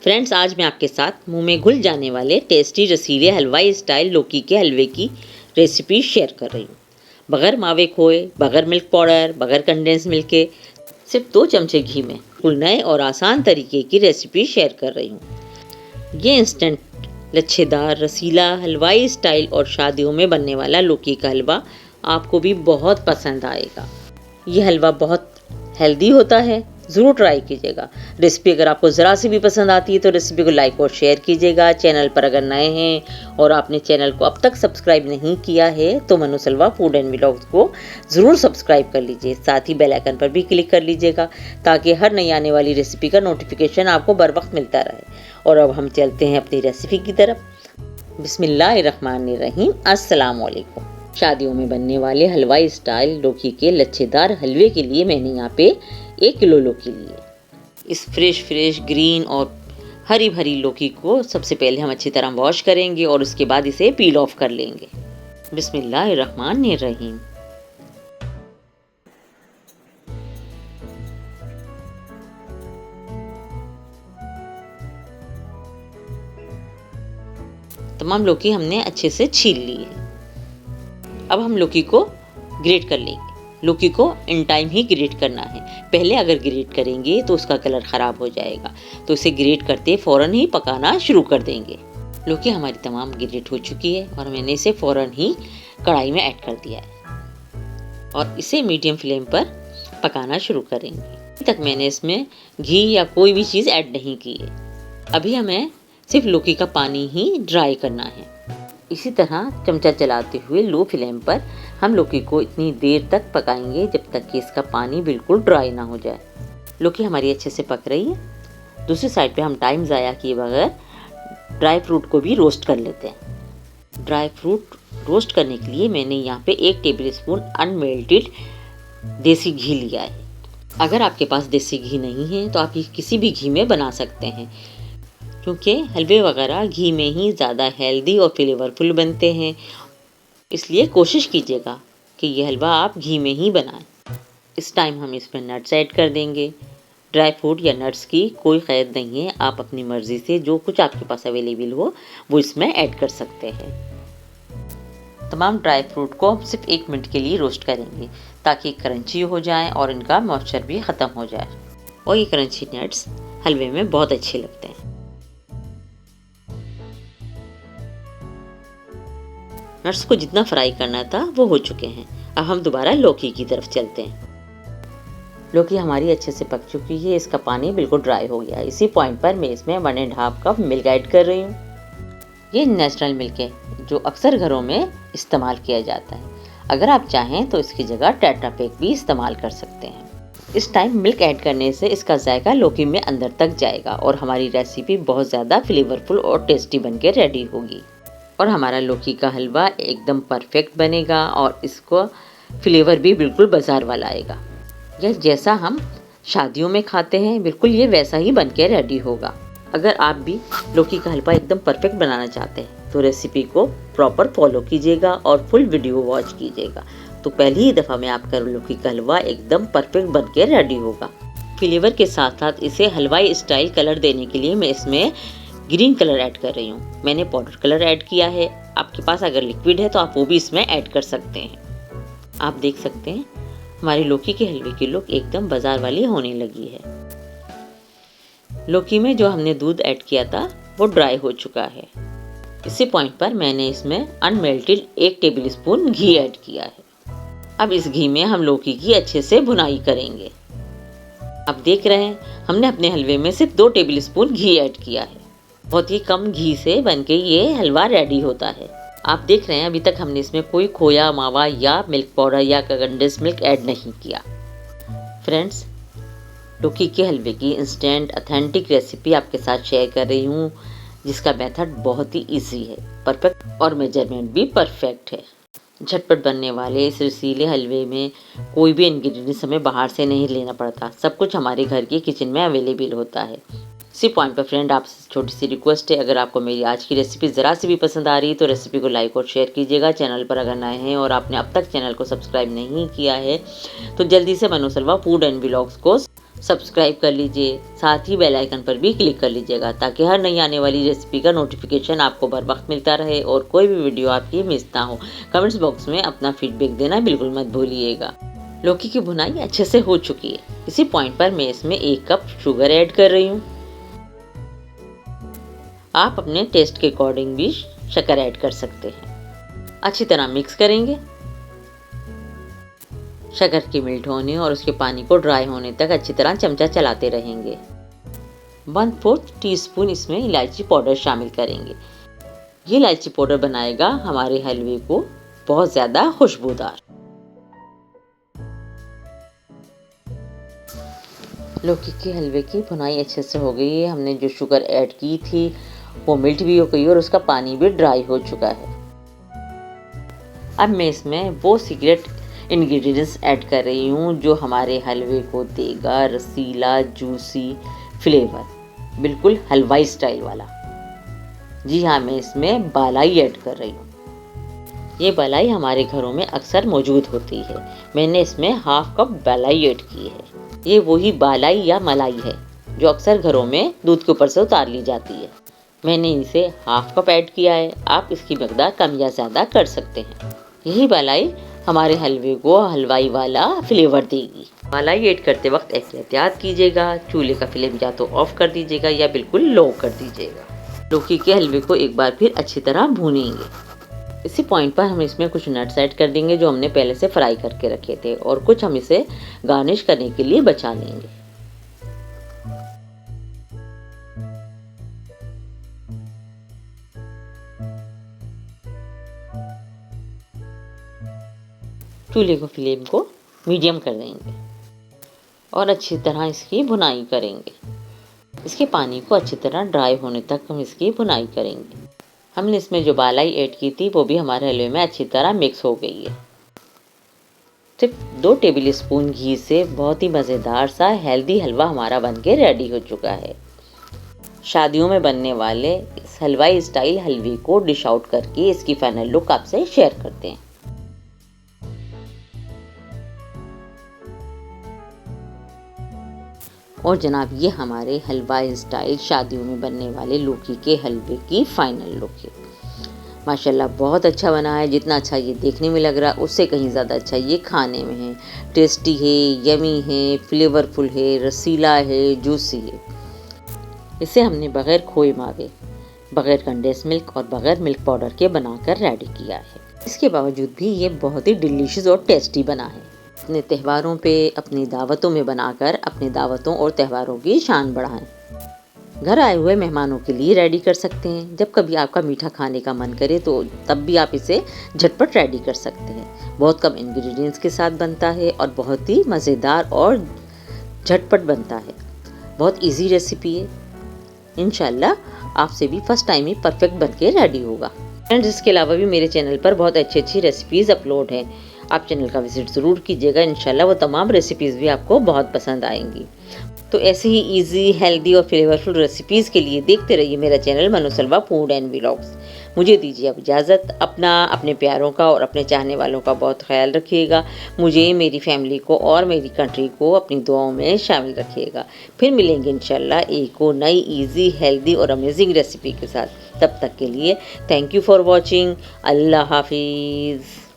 Friends, आज मैं आपके साथ मुंह में घुल जाने वाले टेस्टी रसीले हलवाई स्टाइल लौकी के हलवे की रेसिपी शेयर कर रही हूँ। बगैर मावे खोए, बगैर मिल्क पाउडर, बगैर कंडेंस मिल्क के सिर्फ 2 चमचे घी में बिल्कुल नए और आसान तरीके की रेसिपी शेयर कर रही हूँ। ये इंस्टेंट लच्छेदार रसीला हलवाई स्टाइल और शादियों में बनने वाला लौकी का हलवा आपको भी बहुत पसंद आएगा। ये हलवा बहुत हेल्दी होता है, ज़रूर ट्राई कीजिएगा। रेसिपी अगर आपको ज़रा सी भी पसंद आती है तो रेसिपी को लाइक और शेयर कीजिएगा। चैनल पर अगर नए हैं और आपने चैनल को अब तक सब्सक्राइब नहीं किया है तो मनुसलवा फूड एंड व्लॉग्स को ज़रूर सब्सक्राइब कर लीजिए। साथ ही बेल आइकन पर भी क्लिक कर लीजिएगा ताकि हर नई आने वाली रेसिपी का नोटिफिकेशन आपको बर वक्त मिलता रहे। और अब हम चलते हैं अपनी रेसिपी की तरफ। बिस्मिल्लाहिर्रहमानिर्रहीम। अस्सलाम वालेकुम। शादियों में बनने वाले हलवाई स्टाइल लौकी के लच्छेदार हलवे के लिए मैंने यहाँ पे 1 किलो लौकी ली है। इस फ्रेश ग्रीन और हरी भरी लौकी को सबसे पहले हम अच्छी तरह वॉश करेंगे और उसके बाद इसे पील ऑफ कर लेंगे। बिस्मिल्लाहिर्रहमानिर्रहीम। तमाम लौकी हमने अच्छे से छील ली है। अब हम लौकी को ग्रेट कर लेंगे। लौकी को इन टाइम ही ग्रेट करना है। पहले अगर ग्रेट करेंगे तो उसका कलर ख़राब हो जाएगा, तो इसे ग्रेट करते फ़ौरन ही पकाना शुरू कर देंगे। लौकी हमारी तमाम ग्रेट हो चुकी है और मैंने इसे फ़ौरन ही कढ़ाई में ऐड कर दिया है और इसे मीडियम फ्लेम पर पकाना शुरू करेंगे। अभी तक मैंने इसमें घी या कोई भी चीज़ ऐड नहीं की है। अभी हमें सिर्फ लौकी का पानी ही ड्राई करना है। इसी तरह चमचा चलाते हुए लो फ्लेम पर हम लौकी को इतनी देर तक पकाएंगे जब तक कि इसका पानी बिल्कुल ड्राई ना हो जाए। लौकी हमारी अच्छे से पक रही है। दूसरी साइड पे हम टाइम ज़ाया किए बगैर ड्राई फ्रूट को भी रोस्ट कर लेते हैं। ड्राई फ्रूट रोस्ट करने के लिए मैंने यहाँ पे 1 टेबल स्पून अनमेल्टेड देसी घी लिया है। अगर आपके पास देसी घी नहीं है तो आप किसी भी घी में बना सकते हैं, क्योंकि हलवे वगैरह घी में ही ज़्यादा हेल्दी और फ्लेवरफुल बनते हैं। इसलिए कोशिश कीजिएगा कि ये हलवा आप घी में ही बनाएं। इस टाइम हम इसमें नट्स ऐड कर देंगे। ड्राई फ्रूट या नट्स की कोई क़ैद नहीं है, आप अपनी मर्ज़ी से जो कुछ आपके पास अवेलेबल हो वो इसमें ऐड कर सकते हैं। तमाम ड्राई फ्रूट को हम सिर्फ 1 मिनट के लिए रोस्ट करेंगे ताकि क्रंची हो जाए और इनका मॉइस्चर भी ख़त्म हो जाए। और ये क्रंची नट्स हलवे में बहुत अच्छे लगते हैं। नट्स को जितना फ्राई करना था वो हो चुके हैं। अब हम दोबारा लौकी की तरफ चलते हैं। लौकी हमारी अच्छे से पक चुकी है, इसका पानी बिल्कुल ड्राई हो गया। इसी पॉइंट पर मैं इसमें 1.5 कप मिल्क ऐड कर रही हूँ। ये नेचुरल मिल्क है जो अक्सर घरों में इस्तेमाल किया जाता है। अगर आप चाहें तो इसकी जगह टेट्रा पैक भी इस्तेमाल कर सकते हैं। इस टाइम मिल्क ऐड करने से इसका जायका लौकी में अंदर तक जाएगा और हमारी रेसिपी बहुत ज़्यादा फ्लेवरफुल और टेस्टी बन के रेडी होगी और हमारा लौकी का हलवा एकदम परफेक्ट बनेगा और इसको फ्लेवर भी बिल्कुल बाज़ार वाला आएगा। यह जैसा हम शादियों में खाते हैं बिल्कुल ये वैसा ही बन के रेडी होगा। अगर आप भी लौकी का हलवा एकदम परफेक्ट बनाना चाहते हैं तो रेसिपी को प्रॉपर फॉलो कीजिएगा और फुल वीडियो वॉच कीजिएगा, तो पहली ही दफ़ा में आपका लौकी का हलवा एकदम परफेक्ट बन के रेडी होगा। फ्लेवर के साथ साथ इसे हलवाई स्टाइल कलर देने के लिए मैं इसमें ग्रीन कलर ऐड कर रही हूँ। मैंने पाउडर कलर ऐड किया है। आपके पास अगर लिक्विड है तो आप वो भी इसमें ऐड कर सकते हैं। आप देख सकते हैं हमारी लौकी के हलवे की लुक एकदम बाजार वाली होने लगी है। लौकी में जो हमने दूध ऐड किया था वो ड्राई हो चुका है। इसी पॉइंट पर मैंने इसमें अनमेल्टेड 1 टेबल स्पून घी ऐड किया है। अब इस घी में हम लौकी की अच्छे से भुनाई करेंगे। आप देख रहे हैं हमने अपने हलवे में सिर्फ 2 टेबल स्पून घी ऐड किया है। बहुत ही कम घी से बनके ये हलवा रेडी होता है। आप देख रहे हैं अभी तक हमने इसमें कोई खोया, मावा या मिल्क पाउडर या कंडेंस मिल्क ऐड नहीं किया। फ्रेंड्स, लौकी के हलवे की इंस्टेंट ऑथेंटिक रेसिपी आपके साथ शेयर कर रही हूँ, जिसका मेथड बहुत ही इजी है, परफेक्ट और मेजरमेंट भी परफेक्ट है। झटपट बनने वाले इस रसीले हलवे में कोई भी इंग्रेडिएंट्स हमें बाहर से नहीं लेना पड़ता, सब कुछ हमारे घर के किचन में अवेलेबल होता है। इसी पॉइंट पर फ्रेंड आपसे छोटी सी रिक्वेस्ट है, अगर आपको मेरी आज की रेसिपी ज़रा सी भी पसंद आ रही है तो रेसिपी को लाइक और शेयर कीजिएगा। चैनल पर अगर नए हैं और आपने अब तक चैनल को सब्सक्राइब नहीं किया है तो जल्दी से मनुसलवा फूड एंड व्लॉग्स को सब्सक्राइब कर लीजिए, साथ ही बेल आइकन पर भी क्लिक कर लीजिएगा ताकि हर नई आने वाली रेसिपी का नोटिफिकेशन आपको बर वक्त मिलता रहे और कोई भी वीडियो आपकी मिस ना हो। कमेंट्स बॉक्स में अपना फीडबैक देना बिल्कुल मत भूलिएगा। लौकी की भुनाई अच्छे से हो चुकी है। इसी पॉइंट पर मैं इसमें 1 कप शुगर ऐड कर रही हूँ। आप अपने टेस्ट के अकॉर्डिंग भी शक्कर ऐड कर सकते हैं। अच्छी तरह मिक्स करेंगे। शक्कर की मेल्ट होने और उसके पानी को ड्राई होने तक अच्छी तरह चमचा चलाते रहेंगे। 1/4 टीस्पून इसमें इलायची पाउडर शामिल करेंगे। ये इलायची पाउडर बनाएगा हमारे हलवे को बहुत ज़्यादा खुशबूदार। लौकी के हलवे की भुनाई अच्छे से हो गई है। हमने जो शुगर ऐड की थी वो मेल्ट भी हो गई और उसका पानी भी ड्राई हो चुका है। अब मैं इसमें वो सीक्रेट इंग्रेडिएंट्स ऐड कर रही हूँ जो हमारे हलवे को देगा रसीला जूसी फ्लेवर, बिल्कुल हलवाई स्टाइल वाला। जी हाँ, मैं इसमें बालाई ऐड कर रही हूँ। ये बालाई हमारे घरों में अक्सर मौजूद होती है। मैंने इसमें 1/2 कप बालाई ऐड की है। ये वही बालाई या मलाई है जो अक्सर घरों में दूध के ऊपर से उतार ली जाती है। मैंने इसे 1/2 कप ऐड किया है। आप इसकी मकदार कम या ज़्यादा कर सकते हैं। यही बालाई हमारे हलवे को हलवाई वाला फ्लेवर देगी। मलाई ऐड करते वक्त एहतियात कीजिएगा। चूल्हे का फ्लेम या तो ऑफ कर दीजिएगा या बिल्कुल लो कर दीजिएगा। लौकी के हलवे को एक बार फिर अच्छी तरह भूनेंगे। इसी पॉइंट पर हम इसमें कुछ नट्स ऐड कर देंगे जो हमने पहले से फ्राई करके रखे थे और कुछ हम इसे गार्निश करने के लिए बचा लेंगे। चूल्हे को फ्लेम को मीडियम कर देंगे और अच्छी तरह इसकी भुनाई करेंगे। इसके पानी को अच्छी तरह ड्राई होने तक हम इसकी भुनाई करेंगे। हमने इसमें जो बालाई ऐड की थी वो भी हमारे हलवे में अच्छी तरह मिक्स हो गई है। सिर्फ 2 टेबल स्पून घी से बहुत ही मज़ेदार सा हेल्दी हलवा हमारा बनके रेडी हो चुका है। शादियों में बनने वाले इस हलवाई स्टाइल हलवे को डिश आउट करके इसकी फाइनल लुक आपसे शेयर करते हैं। और जनाब, ये हमारे हलवाई स्टाइल शादियों में बनने वाले लौकी के हलवे की फाइनल लुक है। माशाल्लाह बहुत अच्छा बना है। जितना अच्छा ये देखने में लग रहा है उससे कहीं ज़्यादा अच्छा ये खाने में है। टेस्टी है, यमी है, फ्लेवरफुल है, रसीला है, जूसी है। इसे हमने बग़ैर खोए मावे, बग़ैर कंडेंस मिल्क और बग़ैर मिल्क पाउडर के बनाकर रेडी किया है। इसके बावजूद भी ये बहुत ही डिलीशियस और टेस्टी बना है। अपने त्योहारों पे, अपनी दावतों में बनाकर अपने दावतों और त्योहारों की शान बढ़ाएं। घर आए हुए मेहमानों के लिए रेडी कर सकते हैं। जब कभी आपका मीठा खाने का मन करे तो तब भी आप इसे झटपट रेडी कर सकते हैं। बहुत कम इंग्रेडिएंट्स के साथ बनता है और बहुत ही मज़ेदार और झटपट बनता है। बहुत इजी रेसिपी है। इंशाल्लाह आपसे भी फर्स्ट टाइम ही परफेक्ट बनके रेडी होगा। फ्रेंड्स, इसके अलावा भी मेरे चैनल पर बहुत अच्छी रेसिपीज़ अपलोड हैं। आप चैनल का विजिट ज़रूर कीजिएगा। इंशाल्लाह वो तमाम रेसिपीज़ भी आपको बहुत पसंद आएंगी। तो ऐसे ही इजी, हेल्दी और फ्लेवरफुल रेसिपीज़ के लिए देखते रहिए मेरा चैनल मनोसलवा फूड एंड व्लॉग्स। मुझे दीजिए अब इजाज़त। अपने प्यारों का और अपने चाहने वालों का बहुत ख्याल रखिएगा। मुझे, मेरी फैमिली को और मेरी कंट्री को अपनी दुआओं में शामिल रखिएगा। फिर मिलेंगे इंशाल्लाह एक और नई इजी, हेल्दी और अमेजिंग रेसिपी के साथ। तब तक के लिए थैंक यू फॉर वॉचिंग। अल्लाह हाफिज़।